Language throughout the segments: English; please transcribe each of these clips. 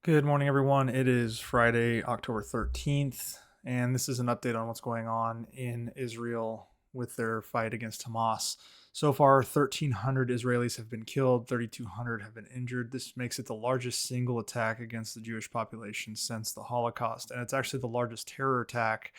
Good morning, everyone. It is Friday, October 13th, and this is an update on what's going on in Israel with their fight against Hamas. So far, 1,300 Israelis have been killed, 3,200 have been injured. This makes it the largest single attack against the Jewish population since the Holocaust, and it's actually the largest terror attack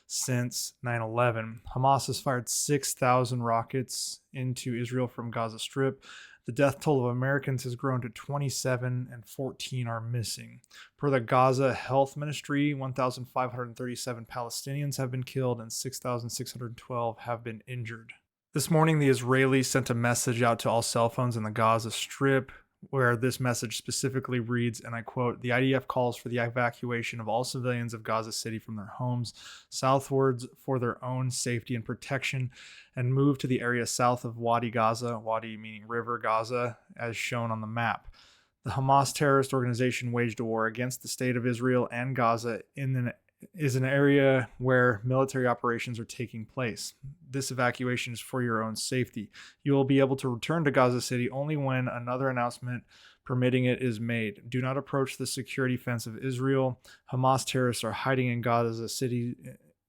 since 9/11. Hamas has fired 6,000 rockets into Israel from Gaza Strip. The death toll of Americans has grown to 27 and 14 are missing. Per the Gaza Health Ministry, 1,537 Palestinians have been killed and 6,612 have been injured. This morning, the Israelis sent a message out to all cell phones in the Gaza Strip where this message specifically reads, and I quote, "The IDF calls for the evacuation of all civilians of Gaza City from their homes southwards for their own safety and protection, and move to the area south of Wadi Gaza," Wadi meaning River Gaza, as shown on the map. The Hamas terrorist organization waged a war against the state of Israel and Gaza is an area where military operations are taking place. This evacuation is for your own safety. You will be able to return to Gaza City only when another announcement permitting it is made. Do not approach the security fence of Israel. Hamas terrorists are hiding in Gaza City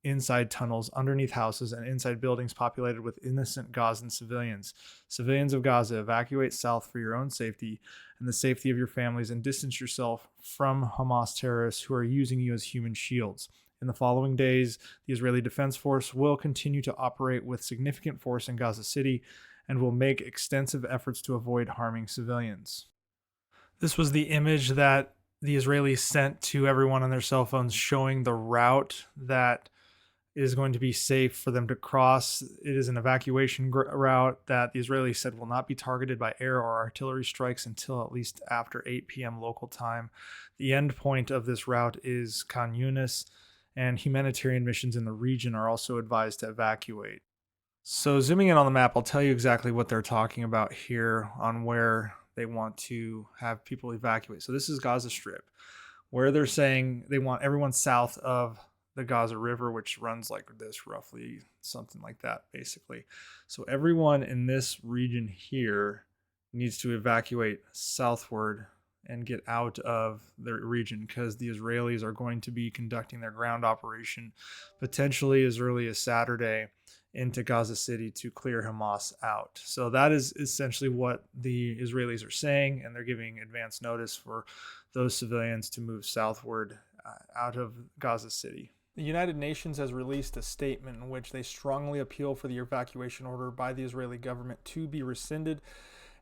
inside tunnels, underneath houses, and inside buildings populated with innocent Gazan civilians. Civilians of Gaza, evacuate south for your own safety and the safety of your families, and distance yourself from Hamas terrorists who are using you as human shields. In the following days, the Israeli Defense Force will continue to operate with significant force in Gaza City and will make extensive efforts to avoid harming civilians. This was the image that the Israelis sent to everyone on their cell phones showing the route that is going to be safe for them to cross. It is an evacuation route that the Israelis said will not be targeted by air or artillery strikes until at least after 8 p.m. local time. The end point of this route is Khan Yunis, and humanitarian missions in the region are also advised to evacuate. So zooming in on the map, I'll tell you exactly what they're talking about here on where they want to have people evacuate. So this is Gaza Strip, where they're saying they want everyone south of the Gaza River, which runs like this, roughly something like that, basically. So everyone in this region here needs to evacuate southward and get out of the region because the Israelis are going to be conducting their ground operation potentially as early as Saturday into Gaza City to clear Hamas out. So that is essentially what the Israelis are saying, and they're giving advance notice for those civilians to move southward out of Gaza City. The United Nations has released a statement in which they strongly appeal for the evacuation order by the Israeli government to be rescinded,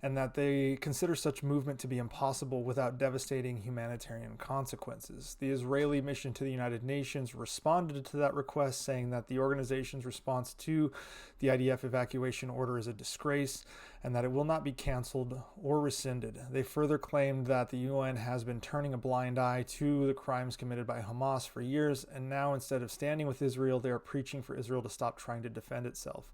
and that they consider such movement to be impossible without devastating humanitarian consequences. The Israeli mission to the United Nations responded to that request, saying that the organization's response to the IDF evacuation order is a disgrace and that it will not be canceled or rescinded. They further claimed that the UN has been turning a blind eye to the crimes committed by Hamas for years, and now instead of standing with Israel, they are preaching for Israel to stop trying to defend itself.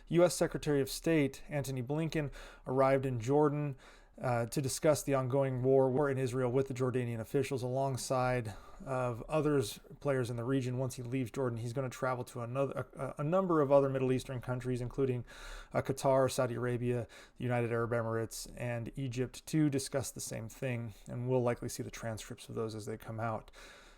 U.S. Secretary of State Antony Blinken arrived in Jordan to discuss the ongoing war in Israel with the Jordanian officials alongside of others players in the region. Once he leaves Jordan, he's going to travel to a number of other Middle Eastern countries, including Qatar, Saudi Arabia, the United Arab Emirates, and Egypt to discuss the same thing, and we'll likely see the transcripts of those as they come out.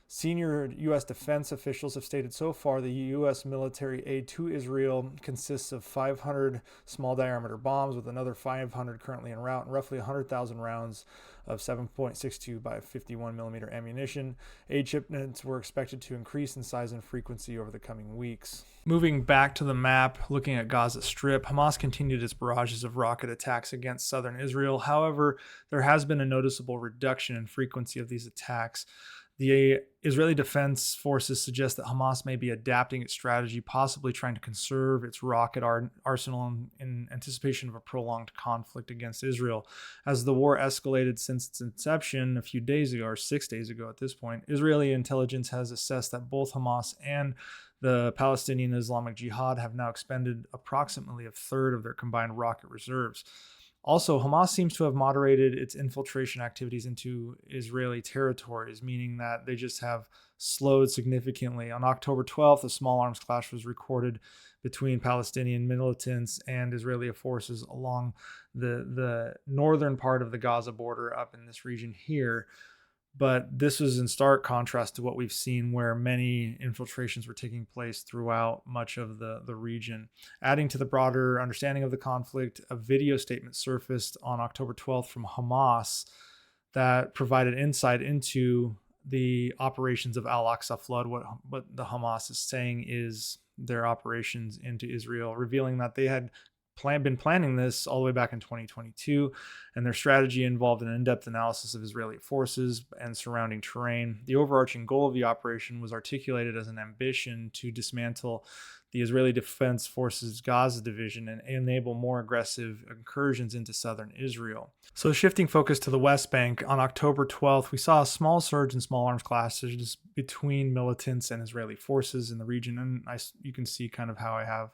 Senior U.S. defense officials have stated so far the U.S. military aid to Israel consists of 500 small diameter bombs with another 500 currently en route and roughly 100,000 rounds of 7.62 by 51 millimeter ammunition. Aid shipments were expected to increase in size and frequency over the coming weeks. Moving back to the map, looking at Gaza Strip, Hamas continued its barrages of rocket attacks against southern Israel. However, there has been a noticeable reduction in frequency of these attacks. The Israeli Defense Forces suggest that Hamas may be adapting its strategy, possibly trying to conserve its rocket arsenal in anticipation of a prolonged conflict against Israel. As the war escalated since its inception a few days ago, or 6 days ago at this point, Israeli intelligence has assessed that both Hamas and the Palestinian Islamic Jihad have now expended approximately a third of their combined rocket reserves. Also, Hamas seems to have moderated its infiltration activities into Israeli territories, meaning that they just have slowed significantly. On October 12th, a small arms clash was recorded between Palestinian militants and Israeli forces along the northern part of the Gaza border up in this region here. But this was in stark contrast to what we've seen, where many infiltrations were taking place throughout much of the region. Adding to the broader understanding of the conflict, a video statement surfaced on October 12th from Hamas that provided insight into the operations of Al-Aqsa Flood. What the Hamas is saying is their operations into Israel, revealing that they had been planning this all the way back in 2022, and their strategy involved an in-depth analysis of Israeli forces and surrounding terrain. The overarching goal of the operation was articulated as an ambition to dismantle the Israeli Defense Forces Gaza division and enable more aggressive incursions into southern Israel. So shifting focus to the West Bank, on October 12th, we saw a small surge in small arms clashes between militants and Israeli forces in the region, and you can see kind of how I have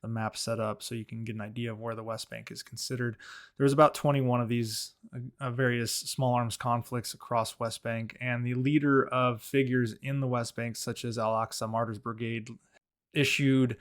the map set up so you can get an idea of where the West Bank is considered. There's about 21 of these various small arms conflicts across West Bank, and the leader of figures in the West Bank, such as Al-Aqsa Martyrs Brigade, issued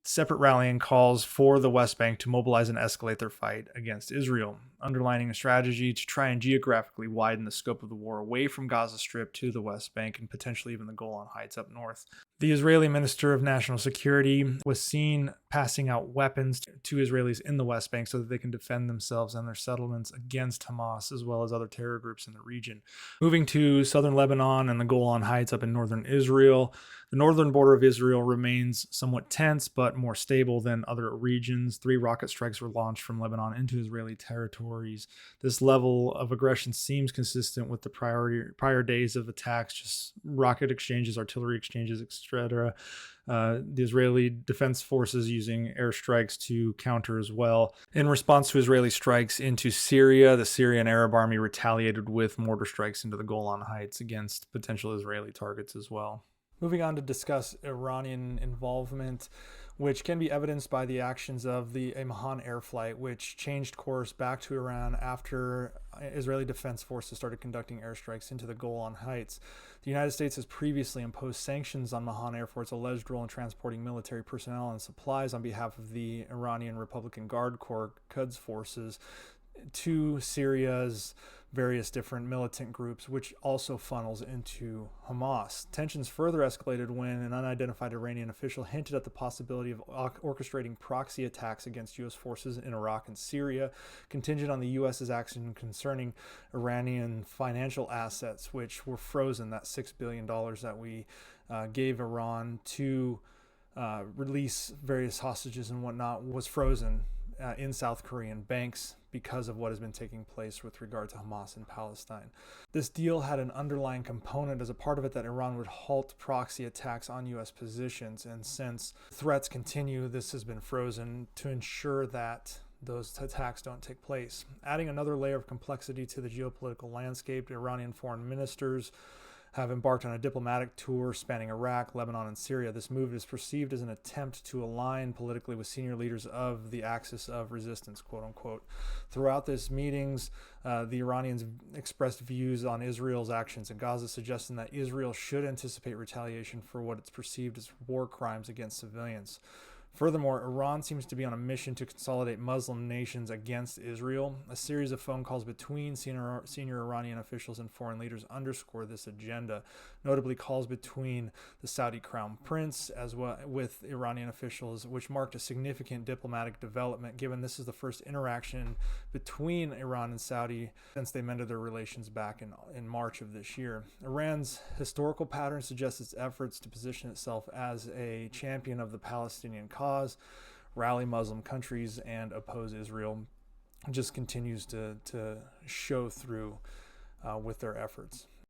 separate rallying calls for the West Bank to mobilize and escalate their fight against Israel, underlining a strategy to try and geographically widen the scope of the war away from Gaza Strip to the West Bank and potentially even the Golan Heights up north. The Israeli Minister of National Security was seen passing out weapons to Israelis in the West Bank so that they can defend themselves and their settlements against Hamas, as well as other terror groups in the region. Moving to southern Lebanon and the Golan Heights up in northern Israel, the northern border of Israel remains somewhat tense but more stable than other regions. 3 rocket strikes were launched from Lebanon into Israeli territories. This level of aggression seems consistent with the prior days of attacks, just rocket exchanges, artillery exchanges, etc. The Israeli Defense Forces using airstrikes to counter as well. In response to Israeli strikes into Syria, the Syrian Arab Army retaliated with mortar strikes into the Golan Heights against potential Israeli targets as well. Moving on to discuss Iranian involvement, which can be evidenced by the actions of the Mahan air flight, which changed course back to Iran after Israeli Defense Forces started conducting airstrikes into the Golan Heights. The United States has previously imposed sanctions on Mahan Air for its alleged role in transporting military personnel and supplies on behalf of the Iranian Republican Guard Corps, Quds forces, to Syria's various different militant groups, which also funnels into Hamas. Tensions further escalated when an unidentified Iranian official hinted at the possibility of orchestrating proxy attacks against U.S. forces in Iraq and Syria, contingent on the U.S.'s action concerning Iranian financial assets, which were frozen. That $6 billion that we gave Iran to release various hostages and whatnot was frozen in South Korean banks because of what has been taking place with regard to Hamas in Palestine. This deal had an underlying component as a part of it that Iran would halt proxy attacks on U.S. positions, and since threats continue, this has been frozen to ensure that those attacks don't take place. Adding another layer of complexity to the geopolitical landscape, Iranian foreign ministers have embarked on a diplomatic tour spanning Iraq, Lebanon, and Syria. This move is perceived as an attempt to align politically with senior leaders of the axis of resistance, quote unquote. Throughout these meetings, the Iranians expressed views on Israel's actions in Gaza, suggesting that Israel should anticipate retaliation for what it's perceived as war crimes against civilians. Furthermore, Iran seems to be on a mission to consolidate Muslim nations against Israel. A series of phone calls between senior Iranian officials and foreign leaders underscore this agenda, notably calls between the Saudi crown prince as well with Iranian officials, which marked a significant diplomatic development, given this is the first interaction between Iran and Saudi since they mended their relations back in March of this year. Iran's historical pattern suggests its efforts to position itself as a champion of the Palestinian cause, rally Muslim countries, and oppose Israel just continues to show through with their efforts.